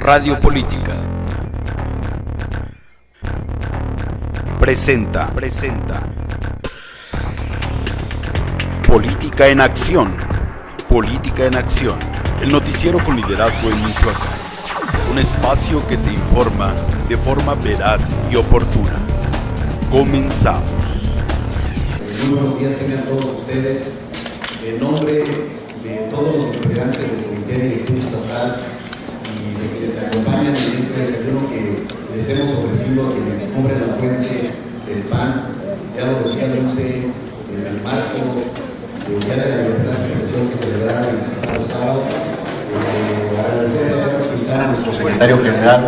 Radio Política presenta Política en Acción. Política en Acción, el noticiero con liderazgo en Michoacán. Un espacio que te informa de forma veraz y oportuna. Comenzamos. Muy buenos días tengan todos ustedes. En nombre de todos los integrantes del Comité Directivo Estatal y de quienes te acompañan en este desayuno que les hemos ofrecido a quienes cubren la fuente del PAN, ya lo decía Dulce, en el marco del Día de la Libertad de Expresión que celebraron el pasado sábado. Agradecer a nuestro secretario general,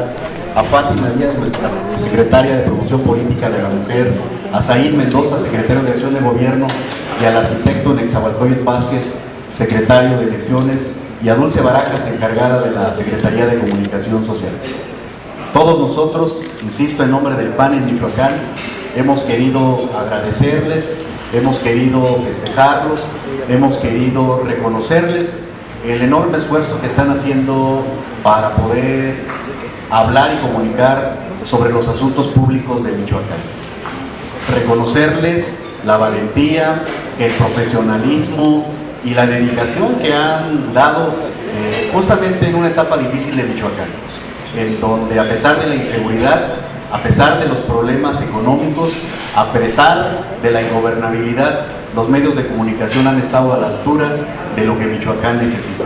a Fátima Díaz, nuestra secretaria de Promoción Política de la Mujer, a Saíd Mendoza, secretario de Acción de Gobierno, y al arquitecto Nexahualcóyotl Vázquez, secretario de Elecciones, y a Dulce Barajas, encargada de la Secretaría de Comunicación Social. Todos nosotros, insisto, en nombre del PAN en Michoacán, hemos querido agradecerles, hemos querido festejarlos, hemos querido reconocerles el enorme esfuerzo que están haciendo para poder hablar y comunicar sobre los asuntos públicos de Michoacán. Reconocerles la valentía, el profesionalismo y la dedicación que han dado justamente en una etapa difícil de Michoacán, en donde a pesar de la inseguridad, a pesar de los problemas económicos, a pesar de la ingobernabilidad, los medios de comunicación han estado a la altura de lo que Michoacán necesita.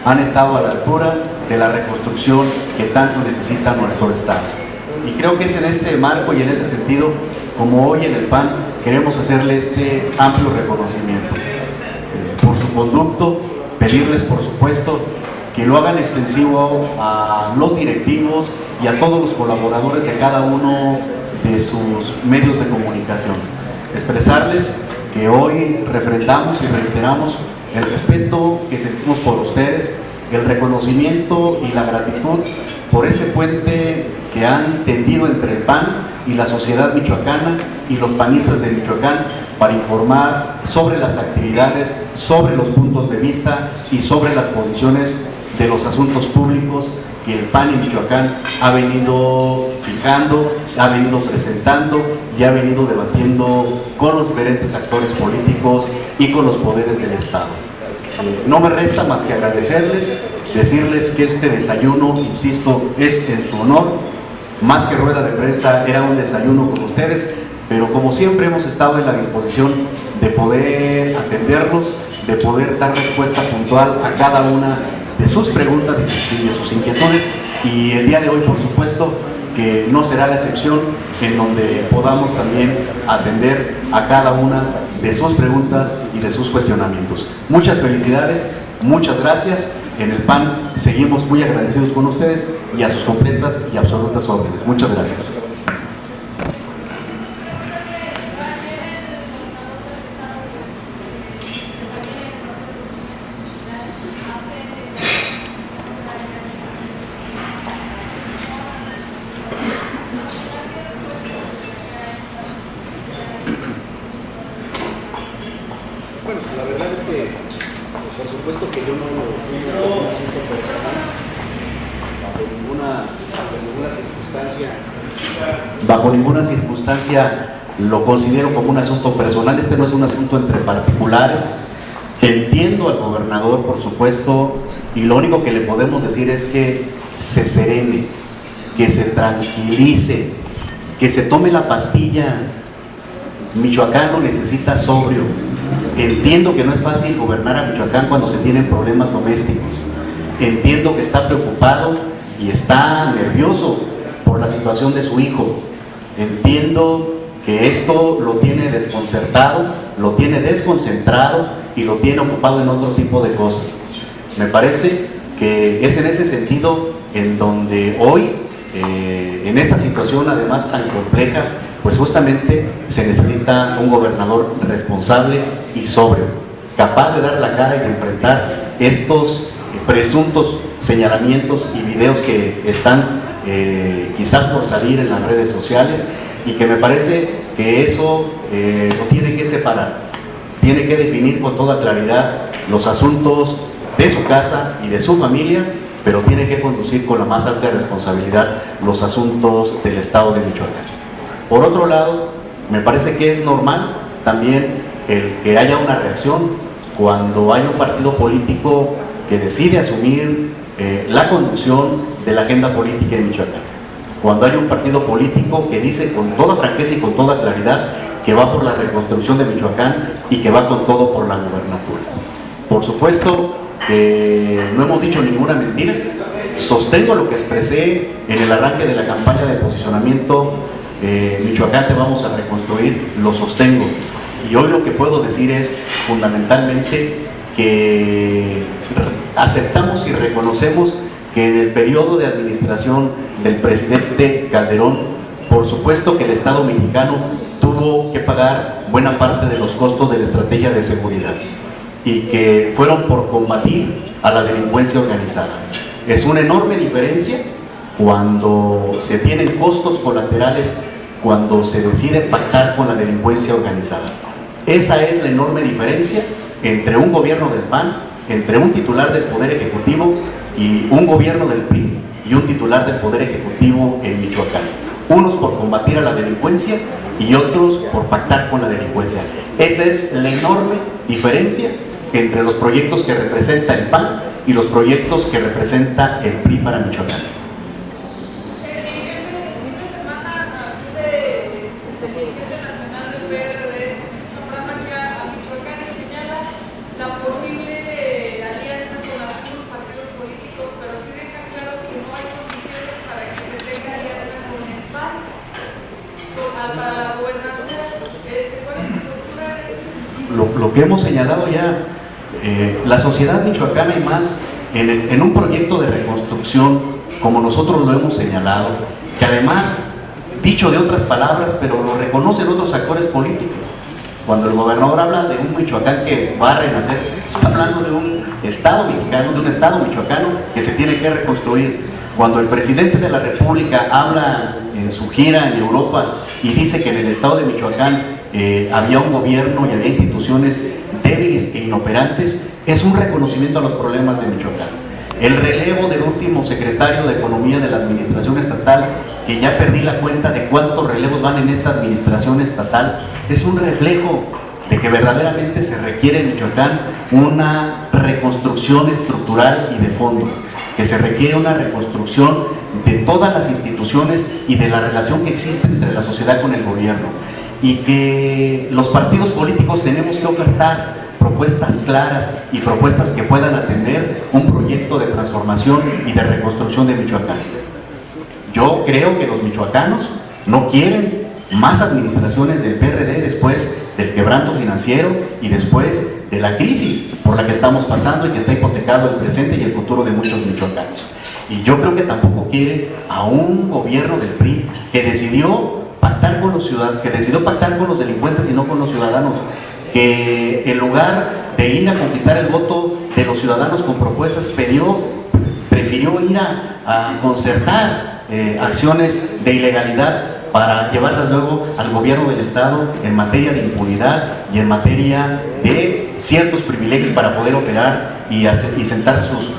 Han estado a la altura de la reconstrucción que tanto necesita nuestro Estado. Y creo que es en ese marco y en ese sentido, como hoy en el PAN, queremos hacerle este amplio reconocimiento. Por su conducto, pedirles por supuesto que lo hagan extensivo a los directivos y a todos los colaboradores de cada uno de sus medios de comunicación. Expresarles que hoy refrendamos y reiteramos el respeto que sentimos por ustedes, el reconocimiento y la gratitud por ese puente que han tendido entre el PAN y la sociedad michoacana y los panistas de Michoacán para informar sobre las actividades, sobre los puntos de vista y sobre las posiciones de los asuntos públicos que el PAN en Michoacán ha venido fijando, ha venido presentando y ha venido debatiendo con los diferentes actores políticos y con los poderes del Estado. No me resta más que agradecerles, decirles que este desayuno, insisto, es en su honor. Más que rueda de prensa, era un desayuno con ustedes, pero como siempre hemos estado en la disposición de poder atenderlos, de poder dar respuesta puntual a cada una de sus preguntas y de sus inquietudes, y el día de hoy, por supuesto, que no será la excepción, en donde podamos también atender a cada una de sus preguntas y de sus cuestionamientos. Muchas felicidades, muchas gracias. En el PAN seguimos muy agradecidos con ustedes y a sus completas y absolutas órdenes. Muchas gracias. Bueno, la verdad es que, por supuesto que yo no fui un asunto personal, bajo ninguna circunstancia lo considero como un asunto personal. Este no es un asunto entre particulares. Entiendo al gobernador, por supuesto, y lo único que le podemos decir es que se serene, que se tranquilice, que se tome la pastilla. Michoacán lo necesita sobrio. Entiendo que no es fácil gobernar a Michoacán cuando se tienen problemas domésticos. Entiendo que está preocupado y está nervioso por la situación de su hijo. Entiendo que esto lo tiene desconcertado, lo tiene desconcentrado y lo tiene ocupado en otro tipo de cosas. Me parece que es en ese sentido en donde hoy, en esta situación además tan compleja, pues justamente se necesita un gobernador responsable y sobrio, capaz de dar la cara y de enfrentar estos presuntos señalamientos y videos que están quizás por salir en las redes sociales, y que me parece que eso lo tiene que separar, tiene que definir con toda claridad los asuntos de su casa y de su familia pero tiene que conducir con la más alta responsabilidad los asuntos del Estado de Michoacán. Por otro lado, me parece que es normal también el que haya una reacción cuando hay un partido político que decide asumir la conducción de la agenda política en Michoacán. Cuando hay un partido político que dice con toda franqueza y con toda claridad que va por la reconstrucción de Michoacán y que va con todo por la gubernatura. Por supuesto que no hemos dicho ninguna mentira. Sostengo lo que expresé en el arranque de la campaña de posicionamiento. Michoacán te vamos a reconstruir, lo sostengo. Y hoy lo que puedo decir es fundamentalmente que aceptamos y reconocemos que en el periodo de administración del presidente Calderón, por supuesto que el Estado mexicano tuvo que pagar buena parte de los costos de la estrategia de seguridad y que fueron por combatir a la delincuencia organizada. Es una enorme diferencia cuando se tienen costos colaterales, cuando se decide pactar con la delincuencia organizada. Esa es la enorme diferencia entre un gobierno del PAN, entre un titular del Poder Ejecutivo y un gobierno del PRI y un titular del Poder Ejecutivo en Michoacán. Unos por combatir a la delincuencia y otros por pactar con la delincuencia. Esa es la enorme diferencia entre los proyectos que representa el PAN y los proyectos que representa el PRI para Michoacán. Lo que hemos señalado ya, la sociedad michoacana y más en un proyecto de reconstrucción como nosotros lo hemos señalado, que además, dicho de otras palabras, pero lo reconocen otros actores políticos. Cuando el gobernador habla de un Michoacán que va a renacer, está hablando de un Estado mexicano, de un Estado michoacano que se tiene que reconstruir. Cuando el presidente de la República habla en su gira en Europa y dice que en el Estado de Michoacán había un gobierno y había instituciones débiles e inoperantes, es un reconocimiento a los problemas de Michoacán. El relevo del último secretario de Economía de la Administración Estatal, que ya perdí la cuenta de cuántos relevos van en esta administración estatal, es un reflejo de que verdaderamente se requiere en Michoacán una reconstrucción estructural y de fondo, que se requiere una reconstrucción de todas las instituciones y de la relación que existe entre la sociedad con el gobierno, y que los partidos políticos tenemos que ofertar propuestas claras y propuestas que puedan atender un proyecto de transformación y de reconstrucción de Michoacán. Yo creo que los michoacanos no quieren más administraciones del PRD después del quebranto financiero y después de la crisis por la que estamos pasando y que está hipotecado el presente y el futuro de muchos michoacanos. Y yo creo que tampoco quieren a un gobierno del PRI que decidió pactar con los ciudadanos, que decidió pactar con los delincuentes y no con los ciudadanos, que en lugar de ir a conquistar el voto de los ciudadanos con propuestas, prefirió ir a concertar acciones de ilegalidad para llevarlas luego al gobierno del Estado en materia de impunidad y en materia de ciertos privilegios para poder operar y sentar sus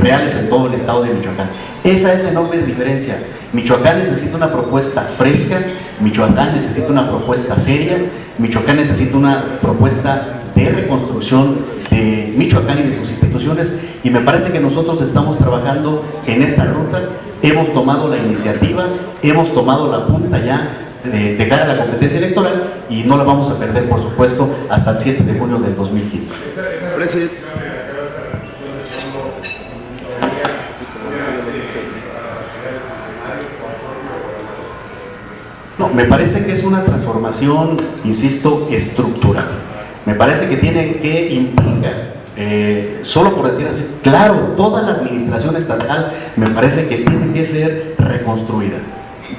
reales en todo el Estado de Michoacán. Esa es la enorme diferencia. Michoacán necesita una propuesta fresca, Michoacán necesita una propuesta seria, Michoacán necesita una propuesta de reconstrucción de Michoacán y de sus instituciones, y me parece que nosotros estamos trabajando en esta ruta. Hemos tomado la iniciativa, hemos tomado la punta ya de cara a la competencia electoral y no la vamos a perder, por supuesto, hasta el 7 de junio del 2015. Presidente. No, me parece que es una transformación, insisto, estructural. Me parece que tiene que implicar, solo por decir así, claro, toda la administración estatal me parece que tiene que ser reconstruida.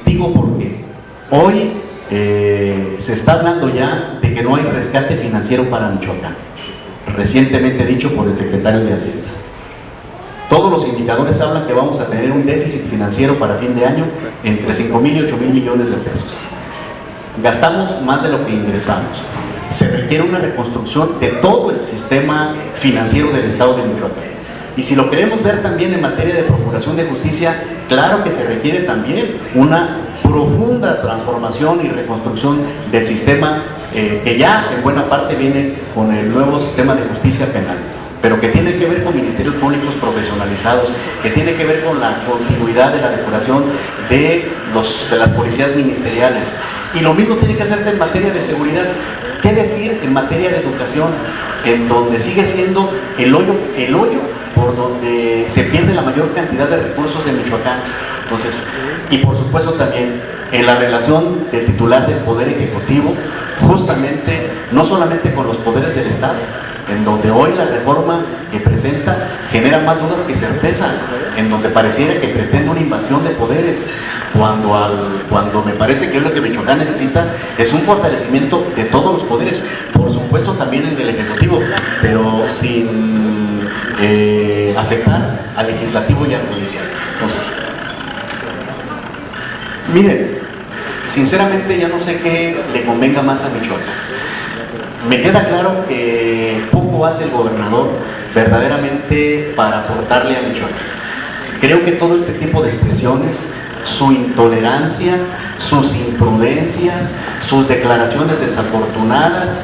Digo por qué. Hoy se está hablando ya de que no hay rescate financiero para Michoacán, recientemente dicho por el secretario de Hacienda. Todos los indicadores hablan que vamos a tener un déficit financiero para fin de año entre 5,000 y 8,000 millones de pesos. Gastamos más de lo que ingresamos. Se requiere una reconstrucción de todo el sistema financiero del Estado de Michoacán. Y si lo queremos ver también en materia de procuración de justicia, claro que se requiere también una profunda transformación y reconstrucción del sistema que ya en buena parte viene con el nuevo sistema de justicia penal, pero que tiene que ver con ministerios públicos profesionalizados, que tiene que ver con la continuidad de la depuración de las policías ministeriales. Y lo mismo tiene que hacerse en materia de seguridad. ¿Qué decir en materia de educación? En donde sigue siendo el hoyo por donde se pierde la mayor cantidad de recursos de Michoacán. Entonces, y por supuesto también en la relación del titular del Poder Ejecutivo, justamente, no solamente con los poderes del Estado, en donde hoy la reforma que presenta genera más dudas que certeza, en donde pareciera que pretende una invasión de poderes, cuando me parece que es lo que Michoacán necesita es un fortalecimiento de todos los poderes, por supuesto también el del Ejecutivo, pero sin afectar al Legislativo y al Judicial. Entonces, miren, sinceramente ya no sé qué le convenga más a Michoacán. Me queda claro que poco hace el gobernador verdaderamente para aportarle a Michoacán. Creo que todo este tipo de expresiones, su intolerancia, sus imprudencias, sus declaraciones desafortunadas,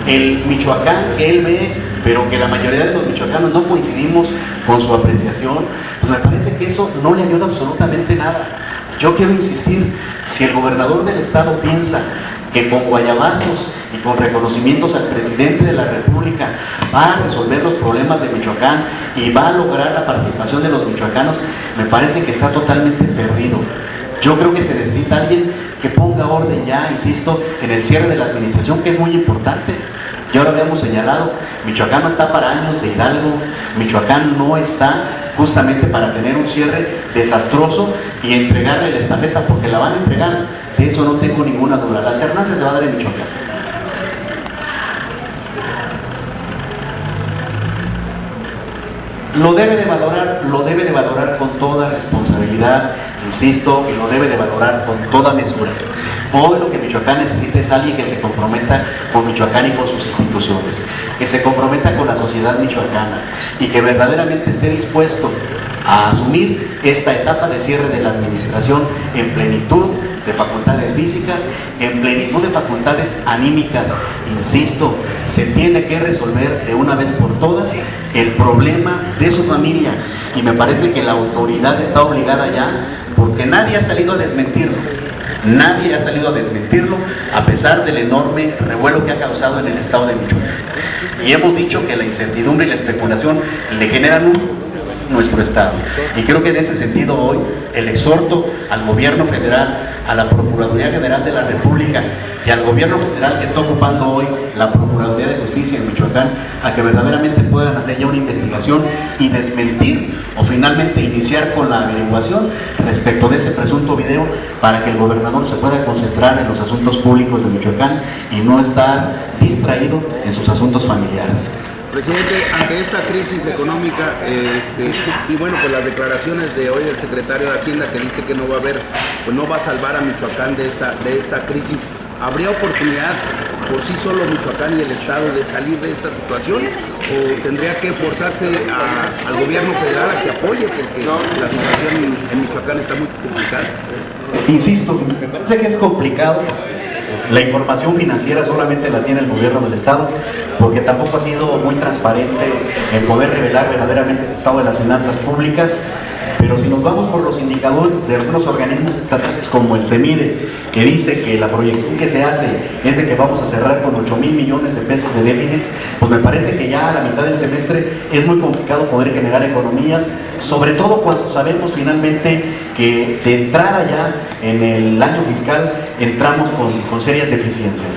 el Michoacán que él ve, pero que la mayoría de los michoacanos no coincidimos con su apreciación, pues me parece que eso no le ayuda absolutamente nada. Yo quiero insistir, si el gobernador del estado piensa que con guayabazos y con reconocimientos al presidente de la República va a resolver los problemas de Michoacán y va a lograr la participación de los michoacanos, me parece que está totalmente perdido. Yo creo que se necesita alguien que ponga orden ya, insisto, en el cierre de la administración, que es muy importante. Ya lo habíamos señalado, Michoacán no está para años de Hidalgo, Michoacán no está justamente para tener un cierre desastroso y entregarle la estafeta, porque la van a entregar, de eso no tengo ninguna duda. La alternancia se va a dar en Michoacán. Lo debe de valorar con toda responsabilidad, insisto, y lo debe de valorar con toda mesura. Hoy lo que Michoacán necesita es alguien que se comprometa con Michoacán y con sus instituciones, que se comprometa con la sociedad michoacana y que verdaderamente esté dispuesto a asumir esta etapa de cierre de la administración en plenitud de facultades físicas, en plenitud de facultades anímicas. Insisto, se tiene que resolver de una vez por todas el problema de su familia, y me parece que la autoridad está obligada ya, porque nadie ha salido a desmentirlo. Nadie ha salido a desmentirlo, a pesar del enorme revuelo que ha causado en el estado de Michoacán. Y hemos dicho que la incertidumbre y la especulación le generan nuestro estado. Y creo que en ese sentido hoy el exhorto al gobierno federal, a la Procuraduría General de la República y al gobierno federal que está ocupando hoy la Procuraduría de Justicia en Michoacán, a que verdaderamente puedan hacer ya una investigación y desmentir o finalmente iniciar con la averiguación respecto de ese presunto video, para que el gobernador se pueda concentrar en los asuntos públicos de Michoacán y no estar distraído en sus asuntos familiares. Presidente, ante esta crisis económica y bueno, pues las declaraciones de hoy del secretario de Hacienda, que dice que no va a haber, pues no va a salvar a Michoacán de esta crisis, ¿habría oportunidad por sí solo Michoacán y el Estado de salir de esta situación? ¿O tendría que forzarse al gobierno federal a que apoye, porque la situación en Michoacán está muy complicada? Insisto, me parece que es complicado. La información financiera solamente la tiene el gobierno del estado, porque tampoco ha sido muy transparente en poder revelar verdaderamente el estado de las finanzas públicas. Pero si nos vamos por los indicadores de algunos organismos estatales como el CEMIDE, que dice que la proyección que se hace es de que vamos a cerrar con 8,000 millones de pesos de déficit, pues me parece que ya a la mitad del semestre es muy complicado poder generar economías, sobre todo cuando sabemos finalmente que de entrada ya en el año fiscal entramos con serias deficiencias.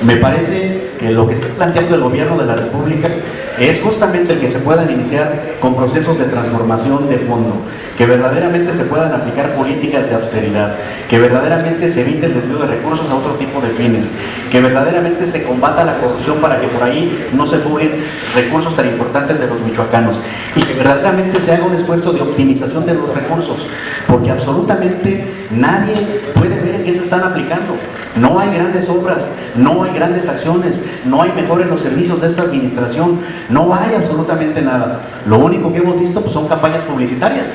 Me parece que lo que está planteando el gobierno de la República es justamente el que se puedan iniciar con procesos de transformación de fondo, que verdaderamente se puedan aplicar políticas de austeridad, que verdaderamente se evite el desvío de recursos a otro tipo de fines, que verdaderamente se combata la corrupción para que por ahí no se cubren recursos tan importantes de los michoacanos, y que verdaderamente se haga un esfuerzo de optimización de los recursos, porque absolutamente nadie puede ver en qué se están aplicando. No hay grandes obras, no hay grandes acciones, no hay mejora en los servicios de esta administración. No hay absolutamente nada. Lo único que hemos visto pues, son campañas publicitarias.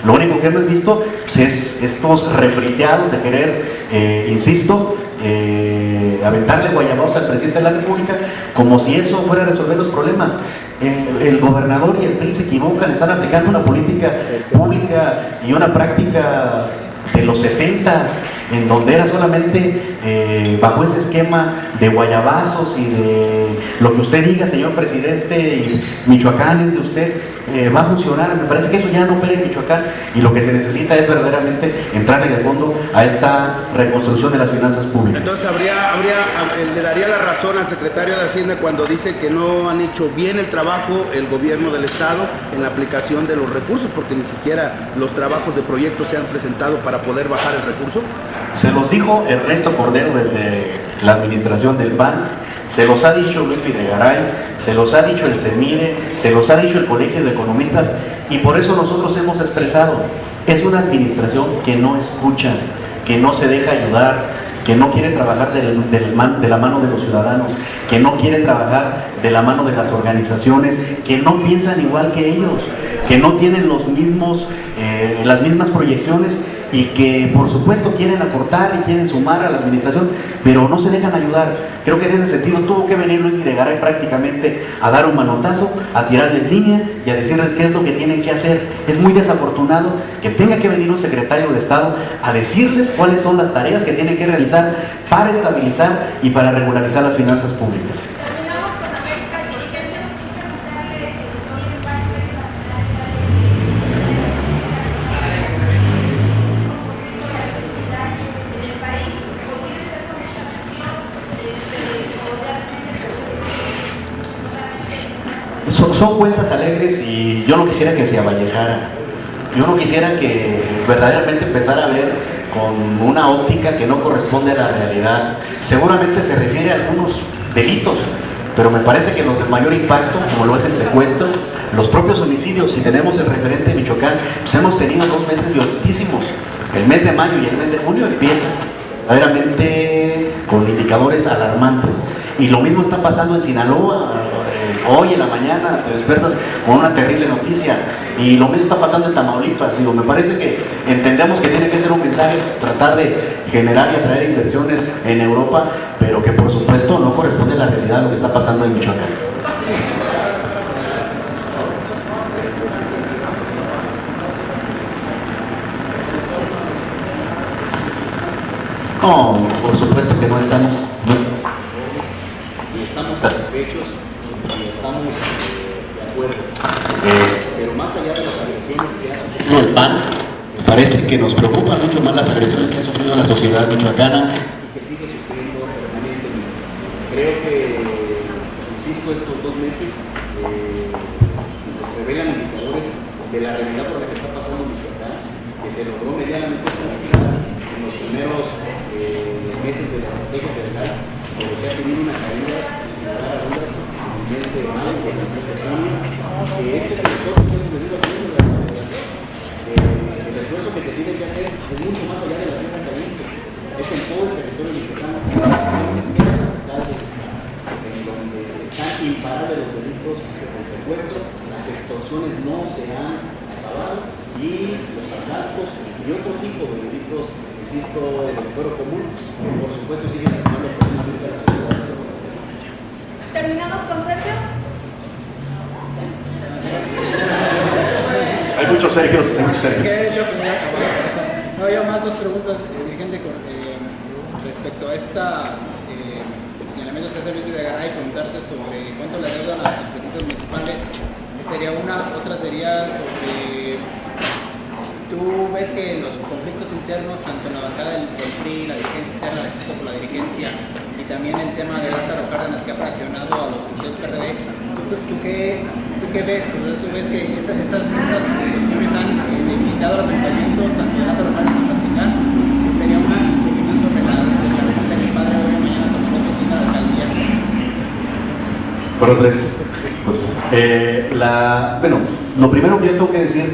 Lo único que hemos visto pues, es estos refriteados de querer, insisto, aventarle guayabos al presidente de la República como si eso fuera a resolver los problemas. El gobernador y el PRI se equivocan, están aplicando una política pública y una práctica de los 70, en donde era solamente bajo ese esquema de guayabazos y de lo que usted diga, señor presidente, y Michoacán es de usted, va a funcionar. Me parece que eso ya no opera en Michoacán y lo que se necesita es verdaderamente entrarle de fondo a esta reconstrucción de las finanzas públicas. Entonces le daría la razón al secretario de Hacienda cuando dice que no han hecho bien el trabajo el gobierno del estado en la aplicación de los recursos, porque ni siquiera los trabajos de proyectos se han presentado para poder bajar el recurso. Se los dijo Ernesto Cordero desde la administración del PAN, se los ha dicho Luis Videgaray, se los ha dicho el CEMIDE, se los ha dicho el Colegio de Economistas, y por eso nosotros hemos expresado, es una administración que no escucha, que no se deja ayudar, que no quiere trabajar de la mano de los ciudadanos, que no quiere trabajar de la mano de las organizaciones, que no piensan igual que ellos, que no tienen las mismas proyecciones y que por supuesto quieren aportar y quieren sumar a la administración, pero no se dejan ayudar. Creo que en ese sentido tuvo que venir Luis Videgaray prácticamente a dar un manotazo, a tirarles línea y a decirles qué es lo que tienen que hacer. Es muy desafortunado que tenga que venir un secretario de Estado a decirles cuáles son las tareas que tienen que realizar para estabilizar y para regularizar las finanzas públicas. Son cuentas alegres y yo no quisiera que se avallejara. Yo no quisiera que verdaderamente empezara a ver con una óptica que no corresponde a la realidad. Seguramente se refiere a algunos delitos, pero me parece que los de mayor impacto, como lo es el secuestro, los propios homicidios, si tenemos el referente de Michoacán, pues hemos tenido 2 meses violentísimos. El mes de mayo y el mes de junio empiezan verdaderamente con indicadores alarmantes. Y lo mismo está pasando en Sinaloa. Hoy en la mañana te despiertas con una terrible noticia y lo mismo está pasando en Tamaulipas. Digo, me parece que entendemos que tiene que ser un mensaje, tratar de generar y atraer inversiones en Europa, pero que por supuesto no corresponde a la realidad de lo que está pasando en Michoacán. No, por supuesto que no estamos satisfechos y estamos de acuerdo. Pero más allá de las agresiones que ha sufrido el PAN, me parece que nos preocupan mucho más las agresiones que ha sufrido la sociedad michoacana y que sigue sufriendo permanentemente. Creo que, insisto, estos 2 meses revelan indicadores de la realidad por la que está pasando Michoacán, que se logró medianamente estabilizar en los primeros meses de la estrategia federal, pero se ha tenido una caída, sin lugar a dudas, en el mes de mayo y en el mes de junio, que este es el esfuerzo que hemos venido haciendo de la recuperación. El esfuerzo que se tiene que hacer es mucho más allá de la tierra caliente, es en todo el territorio mexicano, en la capital del estado, en donde están imparables los delitos del secuestro, las extorsiones no se han acabado y los asaltos y otro tipo de delitos, insisto, del fuero común, por supuesto siguen lastimando profundamente a la sociedad. ¿Terminamos con Sergio? Hay muchos Sergios, hay muchos Sergios. No, había más 2 preguntas, dirigente, respecto a estas señalamientos que hace Luis Videgaray, preguntarte sobre cuánto le deudan a los presidentes municipales. Sería una, otra sería sobre, tú ves que los conflictos internos, tanto en la bancada del PRI, la dirigencia externa, el exceso por la dirigencia, y también el tema de Lázaro Cárdenas que ha fraccionado a los del PRD, ¿tú qué ves? ¿Tú ves que estas cuestiones han debilitado a los ayuntamientos, tanto de Lázaro Cárdenas y Francilán? Sería una opinión sobre la declaración de mi padre hoy mañana tomando posesión de la alcaldía. Fueron 3. Entonces, bueno, lo primero que yo tengo que decir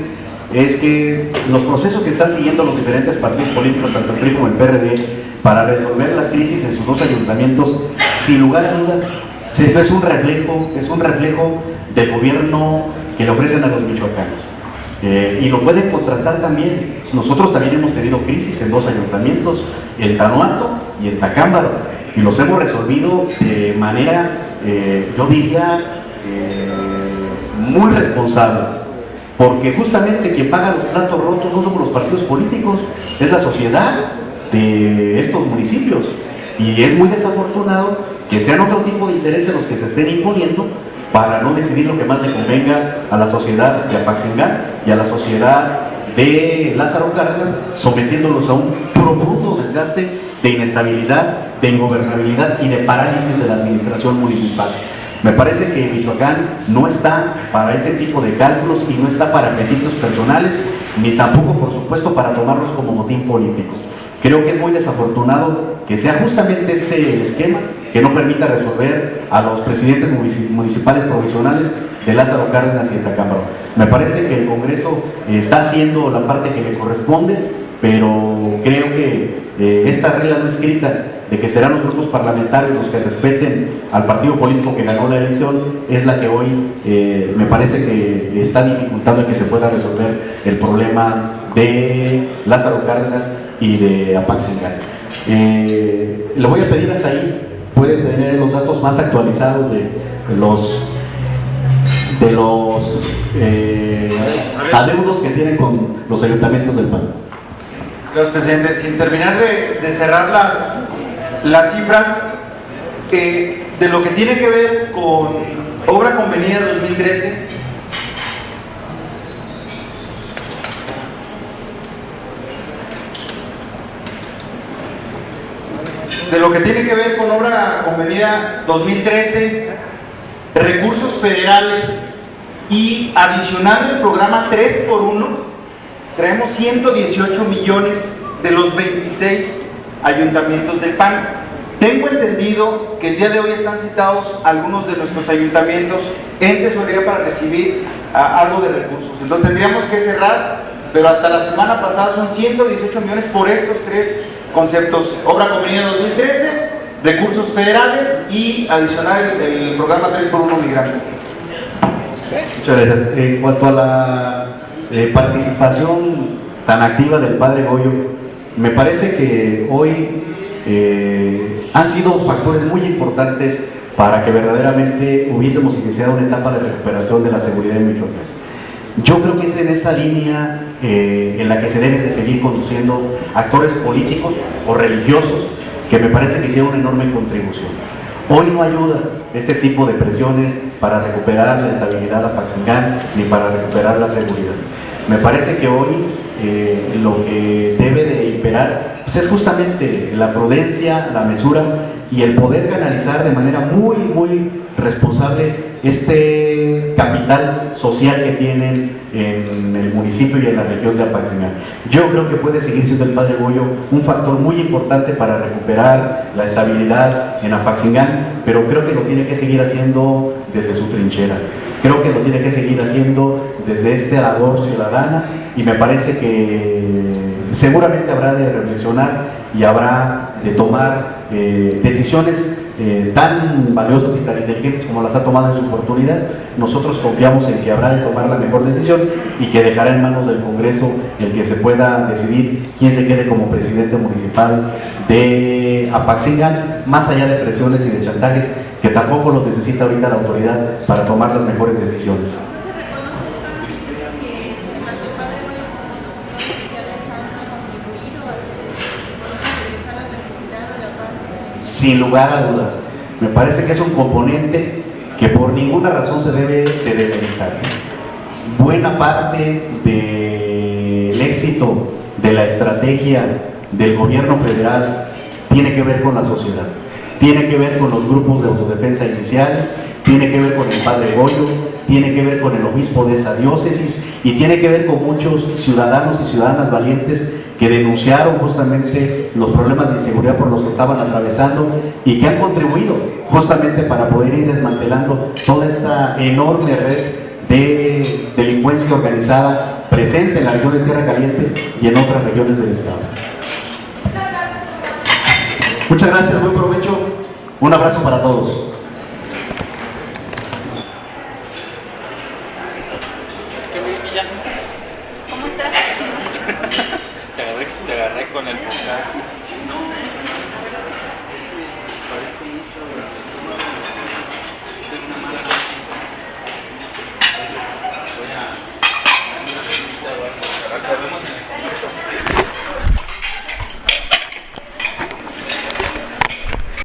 es que los procesos que están siguiendo los diferentes partidos políticos, tanto el PRI como el PRD, para resolver las crisis en sus 2 ayuntamientos, sin lugar a dudas, Sí, es un reflejo del gobierno que le ofrecen a los michoacanos. Y lo pueden contrastar también. Nosotros también hemos tenido crisis en 2 ayuntamientos, en Tanuato y en Tacámbaro, y los hemos resolvido de manera, yo diría, muy responsable, porque justamente quien paga los platos rotos no somos los partidos políticos, es la sociedad de estos municipios, y es muy desafortunado que sean otro tipo de intereses los que se estén imponiendo para no decidir lo que más le convenga a la sociedad de Apaxingán y a la sociedad de Lázaro Cárdenas, sometiéndolos a un profundo desgaste de inestabilidad, de ingobernabilidad y de parálisis de la administración municipal. Me parece que Michoacán no está para este tipo de cálculos y no está para apetitos personales, ni tampoco, por supuesto, para tomarlos como motín político. Creo que es muy desafortunado que sea justamente este el esquema que no permita resolver a los presidentes municipales provisionales de Lázaro Cárdenas y de Tacámbaro. Me parece que el Congreso está haciendo la parte que le corresponde, pero creo que esta regla no escrita de que serán los grupos parlamentarios los que respeten al partido político que ganó la elección es la que hoy me parece que está dificultando que se pueda resolver el problema de Lázaro Cárdenas y de Apaxingán. Le voy a pedir a Saí, puede tener los datos más actualizados de los adeudos que tienen con los ayuntamientos del PAN. Gracias, presidente. Sin terminar de cerrar las cifras de lo que tiene que ver con obra convenida 2013, de lo que tiene que ver con obra convenida 2013, recursos federales y adicional el programa 3x1, traemos 118 millones de los 26 ayuntamientos del PAN. Tengo entendido que el día de hoy están citados algunos de nuestros ayuntamientos en tesorería para recibir algo de recursos. Entonces tendríamos que cerrar, pero hasta la semana pasada son 118 millones por estos 3 conceptos: obra convenida 2013, recursos federales y adicional el programa 3x1 migrante. Muchas gracias. En cuanto a la participación tan activa del padre Goyo, me parece que hoy han sido factores muy importantes para que verdaderamente hubiésemos iniciado una etapa de recuperación de la seguridad en Michoacán. Yo creo que es en esa línea en la que se deben de seguir conduciendo actores políticos o religiosos que me parece que hicieron una enorme contribución. Hoy no ayuda este tipo de presiones para recuperar la estabilidad de Apaxingán ni para recuperar la seguridad. Me parece que hoy lo que debe de imperar pues es justamente la prudencia, la mesura y el poder canalizar de manera muy, muy responsable este capital social que tienen en el municipio y en la región de Apaxingán. Yo creo que puede seguir siendo el padre Goyo un factor muy importante para recuperar la estabilidad en Apaxingán, pero creo que lo tiene que seguir haciendo desde su trinchera. Creo que lo tiene que seguir haciendo desde esta labor ciudadana y me parece que seguramente habrá de reflexionar y habrá de tomar decisiones tan valiosas y tan inteligentes como las ha tomado en su oportunidad. Nosotros confiamos en que habrá de tomar la mejor decisión y que dejará en manos del Congreso el que se pueda decidir quién se quede como presidente municipal de Apaxingán, más allá de presiones y de chantajes que tampoco los necesita ahorita la autoridad para tomar las mejores decisiones. Sin lugar a dudas, me parece que es un componente que por ninguna razón se debe de demeritar. Buena parte del éxito de la estrategia del gobierno federal tiene que ver con la sociedad, tiene que ver con los grupos de autodefensa iniciales, tiene que ver con el padre Goyo, tiene que ver con el obispo de esa diócesis y tiene que ver con muchos ciudadanos y ciudadanas valientes que denunciaron justamente los problemas de inseguridad por los que estaban atravesando y que han contribuido justamente para poder ir desmantelando toda esta enorme red de delincuencia organizada presente en la región de Tierra Caliente y en otras regiones del estado. Muchas gracias, buen provecho, un abrazo para todos.